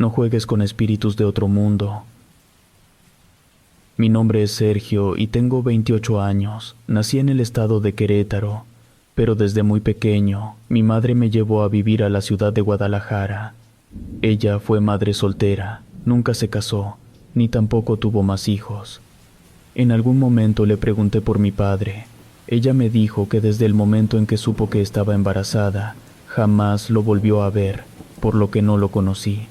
No juegues con espíritus de otro mundo. Mi nombre es Sergio y tengo 28 años. Nací en el estado de Querétaro, pero desde muy pequeño mi madre me llevó a vivir a la ciudad de Guadalajara. Ella fue madre soltera, nunca se casó, ni tampoco tuvo más hijos. En algún momento le pregunté por mi padre. Ella me dijo que desde el momento en que supo que estaba embarazada, jamás lo volvió a ver, por lo que no lo conocí.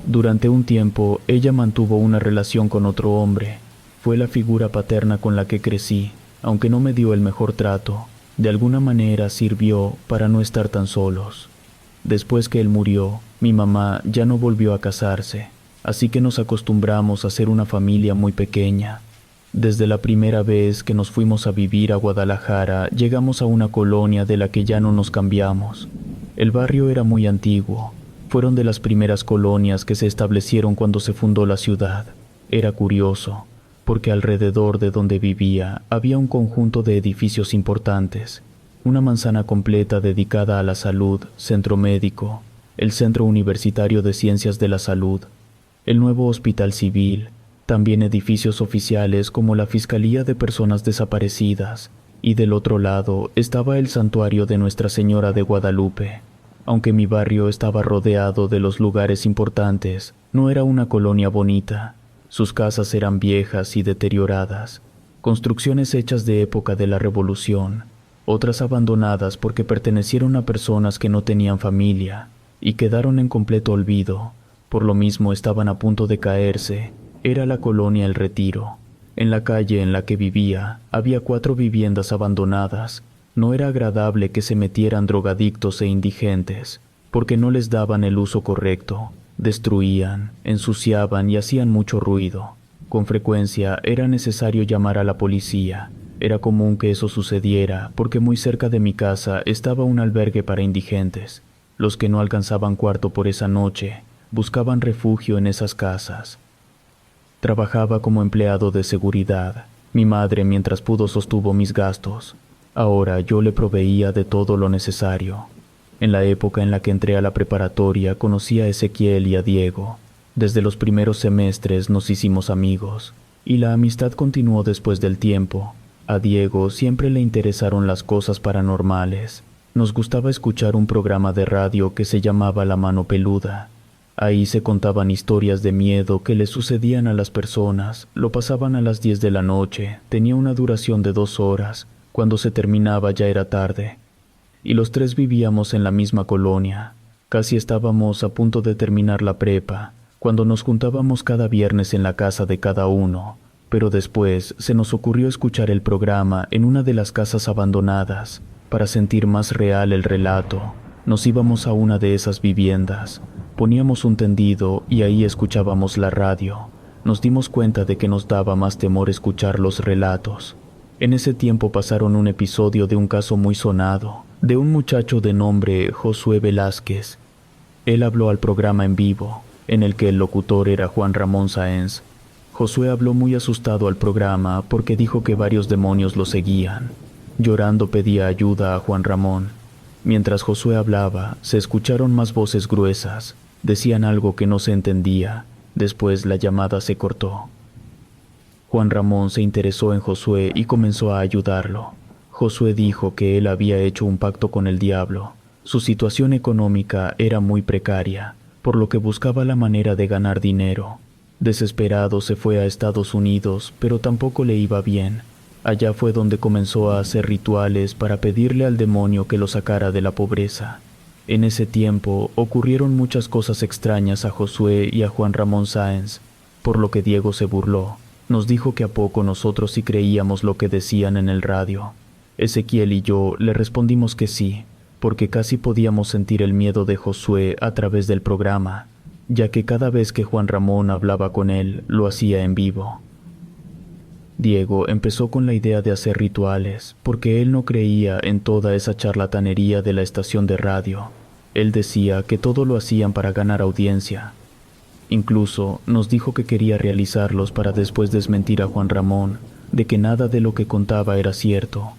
Durante un tiempo, ella mantuvo una relación con otro hombre. Fue la figura paterna con la que crecí, aunque no me dio el mejor trato. De alguna manera sirvió para no estar tan solos. Después que él murió, mi mamá ya no volvió a casarse, así que nos acostumbramos a ser una familia muy pequeña. Desde la primera vez que nos fuimos a vivir a Guadalajara, llegamos a una colonia de la que ya no nos cambiamos. El barrio era muy antiguo. Fueron de las primeras colonias que se establecieron cuando se fundó la ciudad. Era curioso, porque alrededor de donde vivía había un conjunto de edificios importantes, una manzana completa dedicada a la salud, centro médico, el Centro Universitario de Ciencias de la Salud, el nuevo Hospital Civil, también edificios oficiales como la Fiscalía de Personas Desaparecidas, y del otro lado estaba el Santuario de Nuestra Señora de Guadalupe. Aunque mi barrio estaba rodeado de los lugares importantes, no era una colonia bonita. Sus casas eran viejas y deterioradas, construcciones hechas de época de la Revolución, otras abandonadas porque pertenecieron a personas que no tenían familia y quedaron en completo olvido, por lo mismo estaban a punto de caerse. Era la colonia El Retiro. En la calle en la que vivía había 4 viviendas abandonadas. No era agradable que se metieran drogadictos e indigentes, porque no les daban el uso correcto. Destruían, ensuciaban y hacían mucho ruido. Con frecuencia era necesario llamar a la policía. Era común que eso sucediera porque muy cerca de mi casa estaba un albergue para indigentes. Los que no alcanzaban cuarto por esa noche buscaban refugio en esas casas. Trabajaba como empleado de seguridad. Mi madre, mientras pudo, sostuvo mis gastos. Ahora yo le proveía de todo lo necesario. En la época en la que entré a la preparatoria conocí a Ezequiel y a Diego. Desde los primeros semestres nos hicimos amigos, y la amistad continuó después del tiempo. A Diego siempre le interesaron las cosas paranormales. Nos gustaba escuchar un programa de radio que se llamaba La Mano Peluda. Ahí se contaban historias de miedo que le sucedían a las personas. Lo pasaban a las 10 de la noche, tenía una duración de 2 horas. Cuando se terminaba ya era tarde. Y los 3 vivíamos en la misma colonia. Casi estábamos a punto de terminar la prepa, cuando nos juntábamos cada viernes en la casa de cada uno. Pero después se nos ocurrió escuchar el programa en una de las casas abandonadas. Para sentir más real el relato, nos íbamos a una de esas viviendas. Poníamos un tendido y ahí escuchábamos la radio. Nos dimos cuenta de que nos daba más temor escuchar los relatos. En ese tiempo pasaron un episodio de un caso muy sonado, de un muchacho de nombre Josué Velázquez. Él habló al programa en vivo, en el que el locutor era Juan Ramón Sáenz. Josué habló muy asustado al programa porque dijo que varios demonios lo seguían. Llorando pedía ayuda a Juan Ramón. Mientras Josué hablaba, se escucharon más voces gruesas. Decían algo que no se entendía. Después la llamada se cortó. Juan Ramón se interesó en Josué y comenzó a ayudarlo. Josué dijo que él había hecho un pacto con el diablo. Su situación económica era muy precaria, por lo que buscaba la manera de ganar dinero. Desesperado se fue a Estados Unidos, pero tampoco le iba bien. Allá fue donde comenzó a hacer rituales para pedirle al demonio que lo sacara de la pobreza. En ese tiempo ocurrieron muchas cosas extrañas a Josué y a Juan Ramón Sáenz, por lo que Diego se burló. Nos dijo que a poco nosotros sí creíamos lo que decían en el radio. Ezequiel y yo le respondimos que sí, porque casi podíamos sentir el miedo de Josué a través del programa, ya que cada vez que Juan Ramón hablaba con él, lo hacía en vivo. Diego empezó con la idea de hacer rituales, porque él no creía en toda esa charlatanería de la estación de radio. Él decía que todo lo hacían para ganar audiencia. Incluso nos dijo que quería realizarlos para después desmentir a Juan Ramón de que nada de lo que contaba era cierto.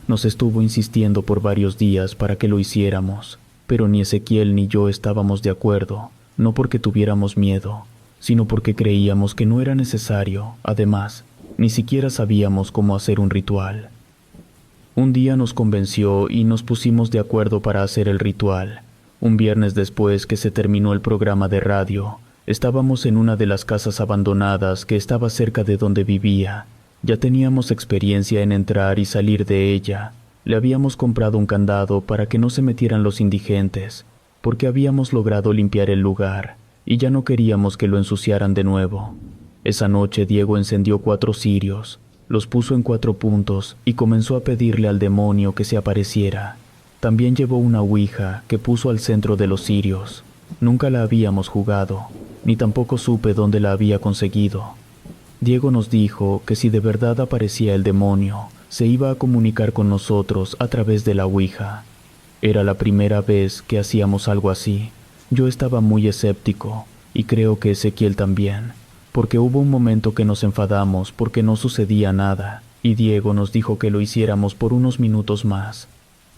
Nos estuvo insistiendo por varios días para que lo hiciéramos, pero ni Ezequiel ni yo estábamos de acuerdo, no porque tuviéramos miedo, sino porque creíamos que no era necesario. Además, ni siquiera sabíamos cómo hacer un ritual. Un día nos convenció y nos pusimos de acuerdo para hacer el ritual. Un viernes después que se terminó el programa de radio, estábamos en una de las casas abandonadas que estaba cerca de donde vivía. Ya teníamos experiencia en entrar y salir de ella. Le habíamos comprado un candado para que no se metieran los indigentes, porque habíamos logrado limpiar el lugar y ya no queríamos que lo ensuciaran de nuevo. Esa noche Diego encendió 4 cirios, los puso en 4 puntos y comenzó a pedirle al demonio que se apareciera. También llevó una ouija que puso al centro de los cirios. Nunca la habíamos jugado, ni tampoco supe dónde la había conseguido. Diego nos dijo que si de verdad aparecía el demonio, se iba a comunicar con nosotros a través de la ouija. Era la primera vez que hacíamos algo así. Yo estaba muy escéptico, y creo que Ezequiel también, porque hubo un momento que nos enfadamos porque no sucedía nada, y Diego nos dijo que lo hiciéramos por unos minutos más.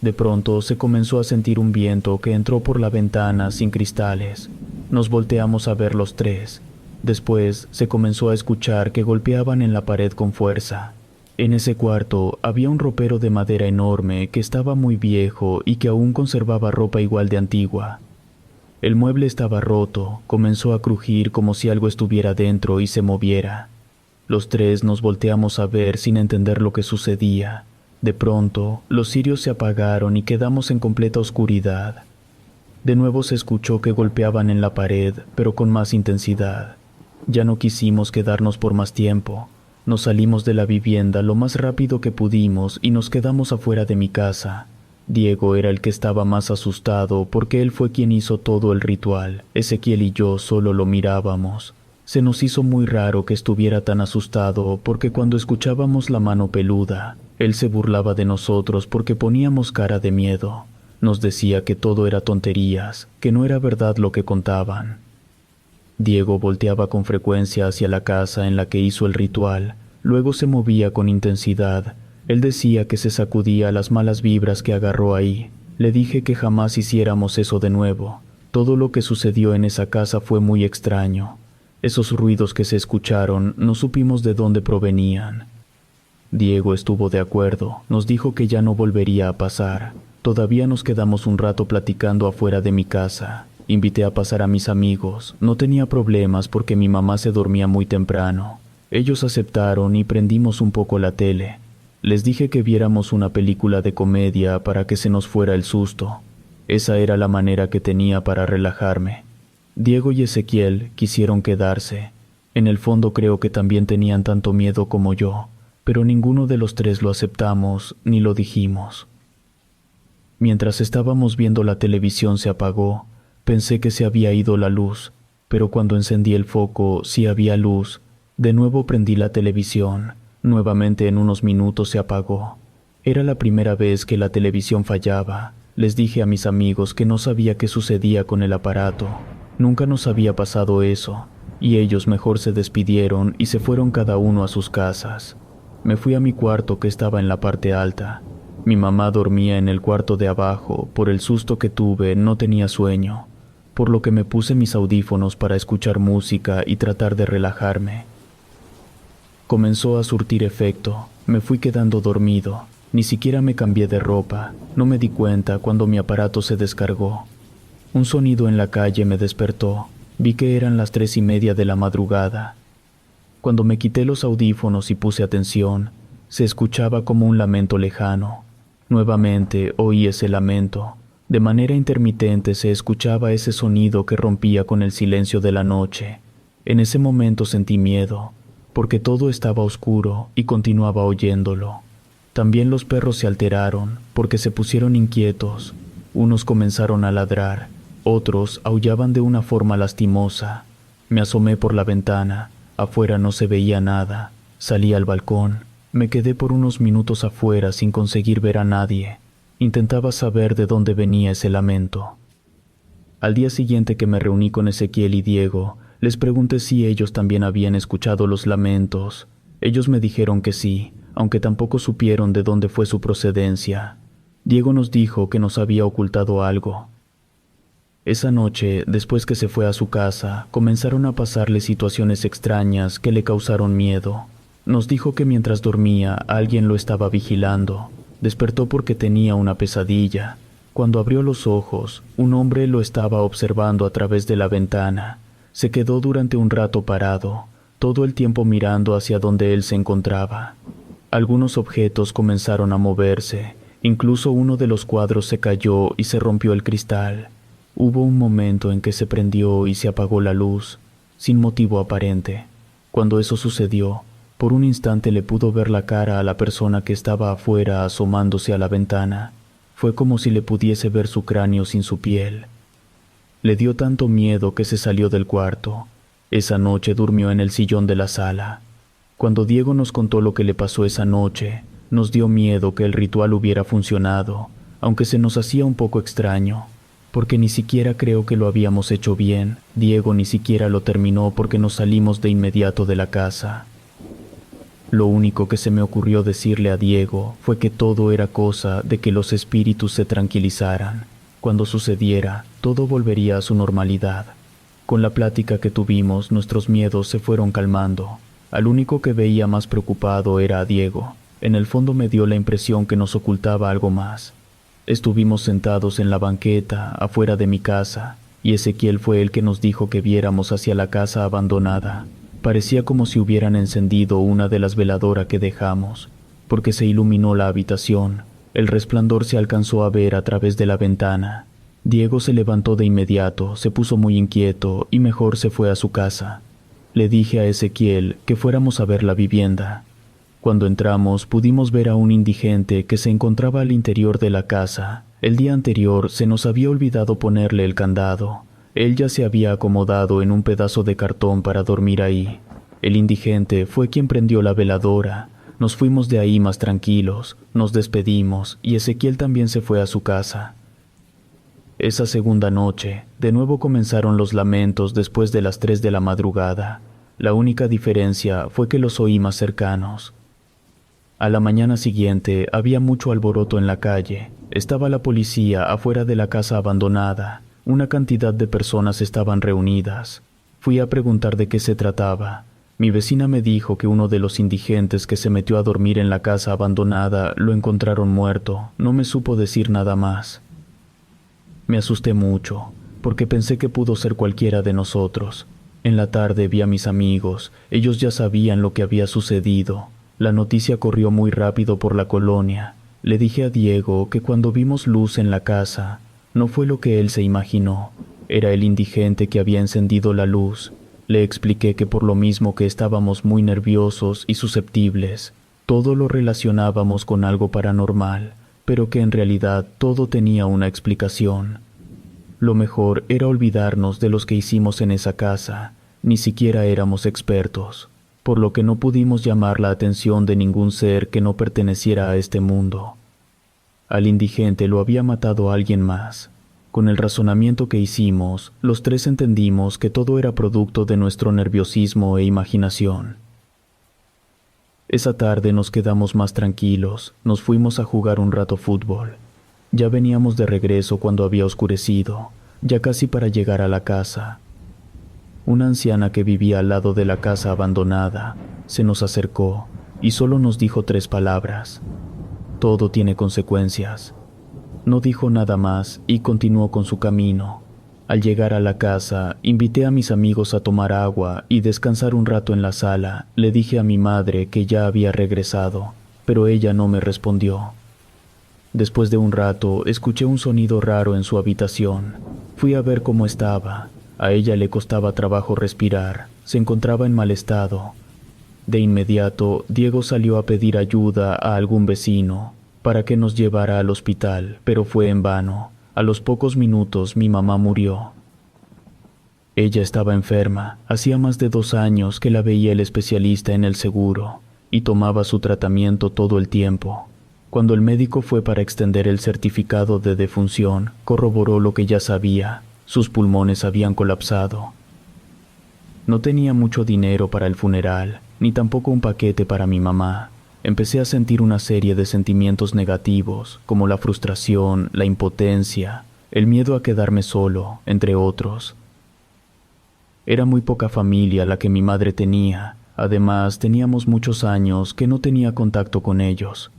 De pronto se comenzó a sentir un viento que entró por la ventana sin cristales. Nos volteamos a ver los tres. Después se comenzó a escuchar que golpeaban en la pared con fuerza. En ese cuarto había un ropero de madera enorme que estaba muy viejo y que aún conservaba ropa igual de antigua. El mueble estaba roto, comenzó a crujir como si algo estuviera dentro y se moviera. Los tres nos volteamos a ver sin entender lo que sucedía. De pronto, los cirios se apagaron y quedamos en completa oscuridad. De nuevo se escuchó que golpeaban en la pared, pero con más intensidad. Ya no quisimos quedarnos por más tiempo. Nos salimos de la vivienda lo más rápido que pudimos y nos quedamos afuera de mi casa. Diego era el que estaba más asustado porque él fue quien hizo todo el ritual. Ezequiel y yo solo lo mirábamos. Se nos hizo muy raro que estuviera tan asustado porque cuando escuchábamos la mano peluda, él se burlaba de nosotros porque poníamos cara de miedo. Nos decía que todo era tonterías, que no era verdad lo que contaban. Diego volteaba con frecuencia hacia la casa en la que hizo el ritual, luego se movía con intensidad. Él decía que se sacudía las malas vibras que agarró ahí. Le dije que jamás hiciéramos eso de nuevo. Todo lo que sucedió en esa casa fue muy extraño. Esos ruidos que se escucharon no supimos de dónde provenían. Diego estuvo de acuerdo, nos dijo que ya no volvería a pasar. Todavía nos quedamos un rato platicando afuera de mi casa. Invité a pasar a mis amigos. No tenía problemas porque mi mamá se dormía muy temprano. Ellos aceptaron y prendimos un poco la tele. Les dije que viéramos una película de comedia para que se nos fuera el susto. Esa era la manera que tenía para relajarme. Diego y Ezequiel quisieron quedarse. En el fondo creo que también tenían tanto miedo como yo, pero ninguno de los tres lo aceptamos ni lo dijimos. Mientras estábamos viendo la televisión se apagó. Pensé que se había ido la luz, pero cuando encendí el foco sí había luz. De nuevo prendí la televisión. Nuevamente en unos minutos se apagó. Era la primera vez que la televisión fallaba. Les dije a mis amigos que no sabía qué sucedía con el aparato. Nunca nos había pasado eso, y ellos mejor se despidieron y se fueron cada uno a sus casas. Me fui a mi cuarto que estaba en la parte alta. Mi mamá dormía en el cuarto de abajo. Por el susto que tuve no tenía sueño, por lo que me puse mis audífonos para escuchar música y tratar de relajarme. Comenzó a surtir efecto. Me fui quedando dormido. Ni siquiera me cambié de ropa. No me di cuenta cuando mi aparato se descargó. Un sonido en la calle me despertó. Vi que eran las 3:30 de la madrugada. Cuando me quité los audífonos y puse atención, se escuchaba como un lamento lejano. Nuevamente oí ese lamento. De manera intermitente se escuchaba ese sonido que rompía con el silencio de la noche. En ese momento sentí miedo, porque todo estaba oscuro y continuaba oyéndolo. También los perros se alteraron, porque se pusieron inquietos. Unos comenzaron a ladrar, otros aullaban de una forma lastimosa. Me asomé por la ventana. Afuera no se veía nada. Salí al balcón. Me quedé por unos minutos afuera sin conseguir ver a nadie. Intentaba saber de dónde venía ese lamento. Al día siguiente que me reuní con Ezequiel y Diego, les pregunté si ellos también habían escuchado los lamentos. Ellos me dijeron que sí, aunque tampoco supieron de dónde fue su procedencia. Diego nos dijo que nos había ocultado algo. Esa noche, después que se fue a su casa, comenzaron a pasarle situaciones extrañas que le causaron miedo. Nos dijo que mientras dormía alguien lo estaba vigilando. Despertó porque tenía una pesadilla. Cuando abrió los ojos, un hombre lo estaba observando a través de la ventana. Se quedó durante un rato parado, todo el tiempo mirando hacia donde él se encontraba. Algunos objetos comenzaron a moverse, incluso uno de los cuadros se cayó y se rompió el cristal. Hubo un momento en que se prendió y se apagó la luz, sin motivo aparente. Cuando eso sucedió, por un instante le pudo ver la cara a la persona que estaba afuera asomándose a la ventana. Fue como si le pudiese ver su cráneo sin su piel. Le dio tanto miedo que se salió del cuarto. Esa noche durmió en el sillón de la sala. Cuando Diego nos contó lo que le pasó esa noche, nos dio miedo que el ritual hubiera funcionado, aunque se nos hacía un poco extraño, porque ni siquiera creo que lo habíamos hecho bien. Diego ni siquiera lo terminó porque nos salimos de inmediato de la casa. Lo único que se me ocurrió decirle a Diego fue que todo era cosa de que los espíritus se tranquilizaran. Cuando sucediera, todo volvería a su normalidad. Con la plática que tuvimos, nuestros miedos se fueron calmando. Al único que veía más preocupado era a Diego. En el fondo me dio la impresión que nos ocultaba algo más. Estuvimos sentados en la banqueta, afuera de mi casa, y Ezequiel fue el que nos dijo que viéramos hacia la casa abandonada. Parecía como si hubieran encendido una de las veladoras que dejamos, porque se iluminó la habitación. El resplandor se alcanzó a ver a través de la ventana. Diego se levantó de inmediato, se puso muy inquieto y mejor se fue a su casa. Le dije a Ezequiel que fuéramos a ver la vivienda. Cuando entramos pudimos ver a un indigente que se encontraba al interior de la casa. El día anterior se nos había olvidado ponerle el candado. Él ya se había acomodado en un pedazo de cartón para dormir ahí. El indigente fue quien prendió la veladora. Nos fuimos de ahí más tranquilos, nos despedimos y Ezequiel también se fue a su casa. Esa segunda noche, de nuevo comenzaron los lamentos después de las 3 de la madrugada. La única diferencia fue que los oí más cercanos. A la mañana siguiente había mucho alboroto en la calle. Estaba la policía afuera de la casa abandonada. Una cantidad de personas estaban reunidas. Fui a preguntar de qué se trataba. Mi vecina me dijo que uno de los indigentes que se metió a dormir en la casa abandonada lo encontraron muerto. No me supo decir nada más. Me asusté mucho, porque pensé que pudo ser cualquiera de nosotros. En la tarde vi a mis amigos. Ellos ya sabían lo que había sucedido. La noticia corrió muy rápido por la colonia. Le dije a Diego que cuando vimos luz en la casa, no fue lo que él se imaginó. Era el indigente que había encendido la luz. Le expliqué que por lo mismo que estábamos muy nerviosos y susceptibles, todo lo relacionábamos con algo paranormal, pero que en realidad todo tenía una explicación. Lo mejor era olvidarnos de los que hicimos en esa casa. Ni siquiera éramos expertos, por lo que no pudimos llamar la atención de ningún ser que no perteneciera a este mundo. Al indigente lo había matado alguien más. Con el razonamiento que hicimos, los 3 entendimos que todo era producto de nuestro nerviosismo e imaginación. Esa tarde nos quedamos más tranquilos, nos fuimos a jugar un rato fútbol. Ya veníamos de regreso cuando había oscurecido, ya casi para llegar a la casa. Una anciana que vivía al lado de la casa abandonada se nos acercó y solo nos dijo 3 palabras: todo tiene consecuencias. No dijo nada más y continuó con su camino. Al llegar a la casa, invité a mis amigos a tomar agua y descansar un rato en la sala. Le dije a mi madre que ya había regresado, pero ella no me respondió. Después de un rato, escuché un sonido raro en su habitación. Fui a ver cómo estaba. A ella le costaba trabajo respirar, se encontraba en mal estado. De inmediato, Diego salió a pedir ayuda a algún vecino para que nos llevara al hospital, pero fue en vano. A los pocos minutos mi mamá murió. Ella estaba enferma, hacía más de 2 años que la veía el especialista en el seguro, y tomaba su tratamiento todo el tiempo. Cuando el médico fue para extender el certificado de defunción, corroboró lo que ya sabía: sus pulmones habían colapsado. No tenía mucho dinero para el funeral, ni tampoco un paquete para mi mamá. Empecé a sentir una serie de sentimientos negativos, como la frustración, la impotencia. el miedo a quedarme solo, entre otros. Era muy poca familia la que mi madre tenía, además teníamos muchos años que no tenía contacto con ellos.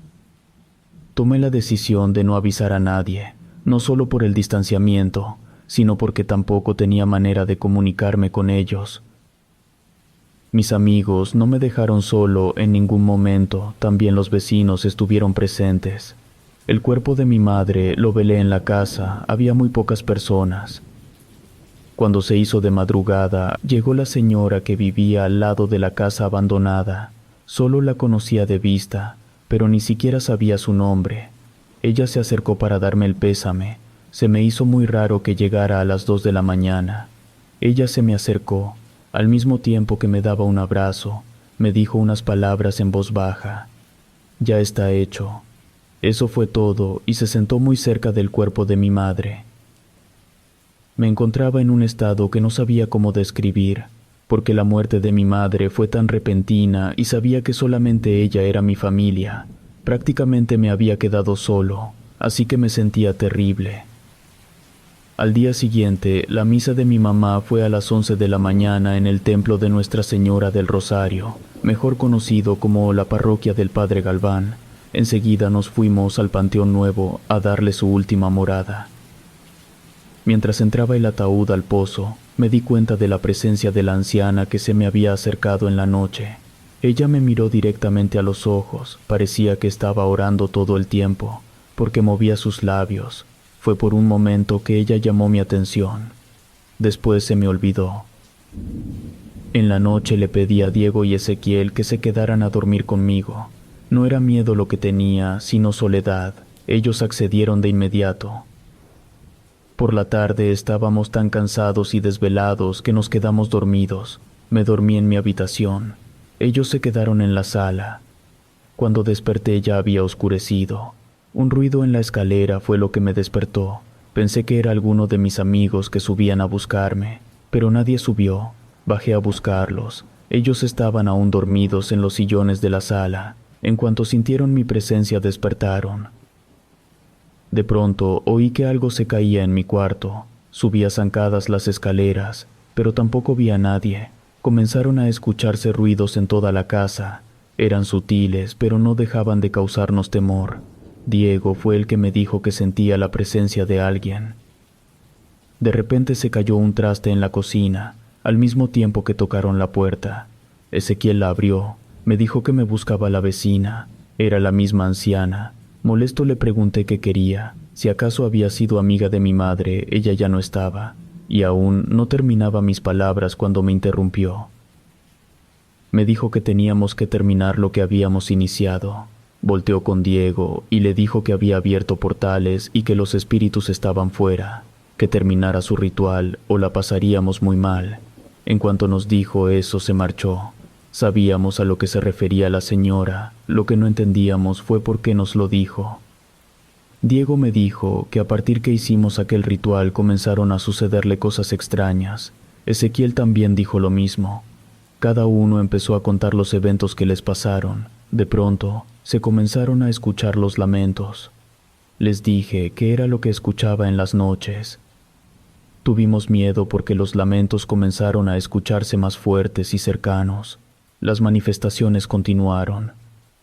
Tomé la decisión de no avisar a nadie, no solo por el distanciamiento, sino porque tampoco tenía manera de comunicarme con ellos. Mis amigos no me dejaron solo en ningún momento, también los vecinos estuvieron presentes. El cuerpo de mi madre lo velé en la casa, había muy pocas personas. Cuando se hizo de madrugada, llegó la señora que vivía al lado de la casa abandonada. Solo la conocía de vista, pero ni siquiera sabía su nombre. Ella se acercó para darme el pésame. Se me hizo muy raro que llegara a las 2 de la mañana. Ella se me acercó, al mismo tiempo que me daba un abrazo, me dijo unas palabras en voz baja. Ya está hecho. Eso fue todo y se sentó muy cerca del cuerpo de mi madre. Me encontraba en un estado que no sabía cómo describir, porque la muerte de mi madre fue tan repentina y sabía que solamente ella era mi familia. Prácticamente me había quedado solo, así que me sentía terrible. Al día siguiente, la misa de mi mamá fue a las 11 de la mañana en el templo de Nuestra Señora del Rosario, mejor conocido como la parroquia del Padre Galván. Enseguida nos fuimos al Panteón Nuevo a darle su última morada. Mientras entraba el ataúd al pozo, me di cuenta de la presencia de la anciana que se me había acercado en la noche. Ella me miró directamente a los ojos, parecía que estaba orando todo el tiempo, porque movía sus labios. Fue por un momento que ella llamó mi atención. Después se me olvidó. En la noche le pedí a Diego y Ezequiel que se quedaran a dormir conmigo. No era miedo lo que tenía, sino soledad. Ellos accedieron de inmediato. Por la tarde estábamos tan cansados y desvelados que nos quedamos dormidos. Me dormí en mi habitación. Ellos se quedaron en la sala. Cuando desperté ya había oscurecido. Un ruido en la escalera fue lo que me despertó. Pensé que era alguno de mis amigos que subían a buscarme, pero nadie subió. Bajé a buscarlos. Ellos estaban aún dormidos en los sillones de la sala. En cuanto sintieron mi presencia despertaron. De pronto oí que algo se caía en mi cuarto. Subí a zancadas las escaleras, pero tampoco vi a nadie. Comenzaron a escucharse ruidos en toda la casa. Eran sutiles, pero no dejaban de causarnos temor. Diego fue el que me dijo que sentía la presencia de alguien. De repente se cayó un traste en la cocina, al mismo tiempo que tocaron la puerta. Ezequiel la abrió, me dijo que me buscaba la vecina. Era la misma anciana. Molesto le pregunté qué quería, si acaso había sido amiga de mi madre. Ella ya no estaba, y aún no terminaba mis palabras cuando me interrumpió. Me dijo que teníamos que terminar lo que habíamos iniciado. Volteó con Diego y le dijo que había abierto portales y que los espíritus estaban fuera, que terminara su ritual o la pasaríamos muy mal. En cuanto nos dijo eso, se marchó. Sabíamos a lo que se refería la señora, lo que no entendíamos fue por qué nos lo dijo. Diego me dijo que a partir que hicimos aquel ritual comenzaron a sucederle cosas extrañas. Ezequiel también dijo lo mismo. Cada uno empezó a contar los eventos que les pasaron. De pronto, se comenzaron a escuchar los lamentos. Les dije que era lo que escuchaba en las noches. Tuvimos miedo porque los lamentos comenzaron a escucharse más fuertes y cercanos. Las manifestaciones continuaron.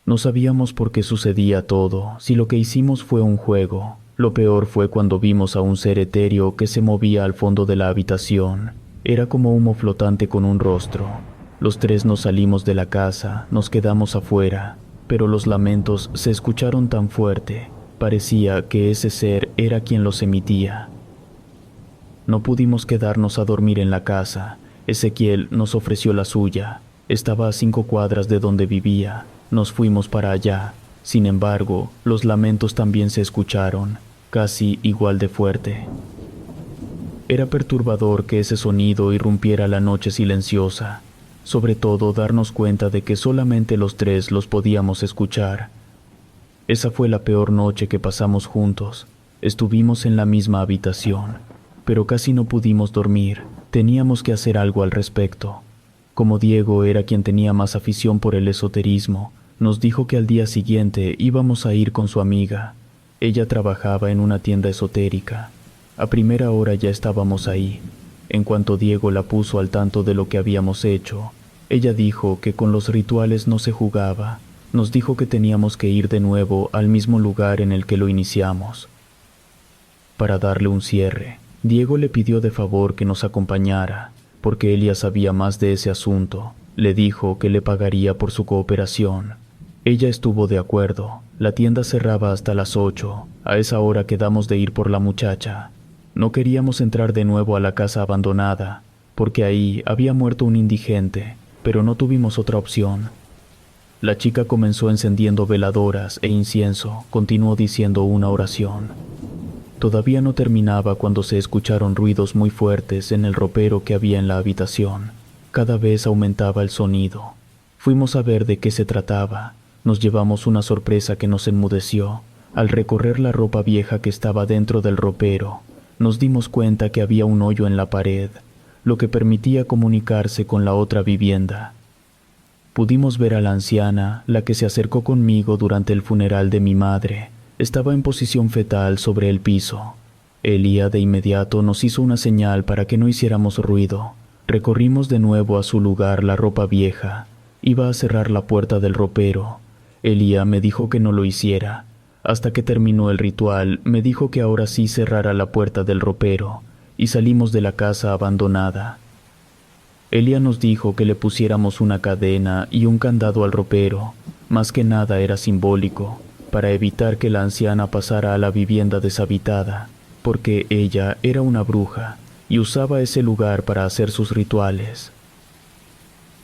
No sabíamos por qué sucedía todo, si lo que hicimos fue un juego. Lo peor fue cuando vimos a un ser etéreo que se movía al fondo de la habitación. Era como humo flotante con un rostro. Los tres nos salimos de la casa, nos quedamos afuera, pero los lamentos se escucharon tan fuerte, parecía que ese ser era quien los emitía. No pudimos quedarnos a dormir en la casa. Ezequiel nos ofreció la suya. Estaba a 5 cuadras de donde vivía. Nos fuimos para allá. Sin embargo, los lamentos también se escucharon, casi igual de fuerte. Era perturbador que ese sonido irrumpiera la noche silenciosa. Sobre todo darnos cuenta de que solamente los tres los podíamos escuchar. Esa fue la peor noche que pasamos juntos. Estuvimos en la misma habitación, pero casi no pudimos dormir. Teníamos que hacer algo al respecto. Como Diego era quien tenía más afición por el esoterismo, nos dijo que al día siguiente íbamos a ir con su amiga. Ella trabajaba en una tienda esotérica. A primera hora ya estábamos ahí. En cuanto Diego la puso al tanto de lo que habíamos hecho, ella dijo que con los rituales no se jugaba. Nos dijo que teníamos que ir de nuevo al mismo lugar en el que lo iniciamos. Para darle un cierre, Diego le pidió de favor que nos acompañara, porque él ya sabía más de ese asunto. Le dijo que le pagaría por su cooperación. Ella estuvo de acuerdo. La tienda cerraba hasta las 8. A esa hora quedamos de ir por la muchacha. No queríamos entrar de nuevo a la casa abandonada, porque ahí había muerto un indigente, pero no tuvimos otra opción. La chica comenzó encendiendo veladoras e incienso, continuó diciendo una oración. Todavía no terminaba cuando se escucharon ruidos muy fuertes en el ropero que había en la habitación. Cada vez aumentaba el sonido. Fuimos a ver de qué se trataba. Nos llevamos una sorpresa que nos enmudeció. Al recorrer la ropa vieja que estaba dentro del ropero, nos dimos cuenta que había un hoyo en la pared, lo que permitía comunicarse con la otra vivienda. Pudimos ver a la anciana, la que se acercó conmigo durante el funeral de mi madre. Estaba en posición fetal sobre el piso. Elía de inmediato nos hizo una señal para que no hiciéramos ruido. Recorrimos de nuevo a su lugar la ropa vieja. Iba a cerrar la puerta del ropero. Elía me dijo que no lo hiciera. Hasta que terminó el ritual, me dijo que ahora sí cerrara la puerta del ropero, y salimos de la casa abandonada. Elía nos dijo que le pusiéramos una cadena y un candado al ropero. Más que nada era simbólico, para evitar que la anciana pasara a la vivienda deshabitada, porque ella era una bruja y usaba ese lugar para hacer sus rituales.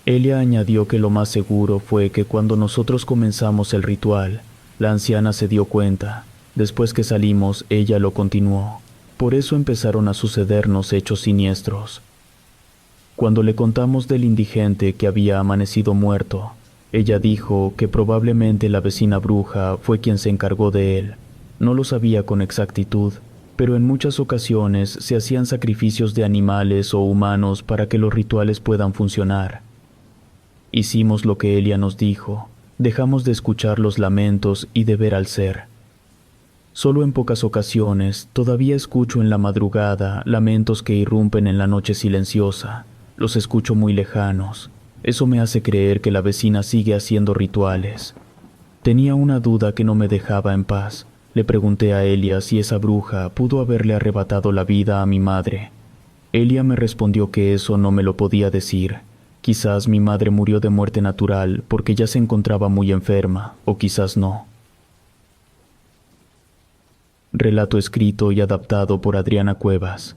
Elía añadió que lo más seguro fue que cuando nosotros comenzamos el ritual, la anciana se dio cuenta. Después que salimos, ella lo continuó. Por eso empezaron a sucedernos hechos siniestros. Cuando le contamos del indigente que había amanecido muerto, ella dijo que probablemente la vecina bruja fue quien se encargó de él. No lo sabía con exactitud, pero en muchas ocasiones se hacían sacrificios de animales o humanos para que los rituales puedan funcionar. Hicimos lo que Elía nos dijo. Dejamos de escuchar los lamentos y de ver al ser. Solo en pocas ocasiones todavía escucho en la madrugada lamentos que irrumpen en la noche silenciosa. Los escucho muy lejanos. Eso me hace creer que la vecina sigue haciendo rituales. Tenía una duda que no me dejaba en paz. Le pregunté a Elía si esa bruja pudo haberle arrebatado la vida a mi madre. Elía me respondió que eso no me lo podía decir. Quizás mi madre murió de muerte natural porque ya se encontraba muy enferma, o quizás no. Relato escrito y adaptado por Adriana Cuevas.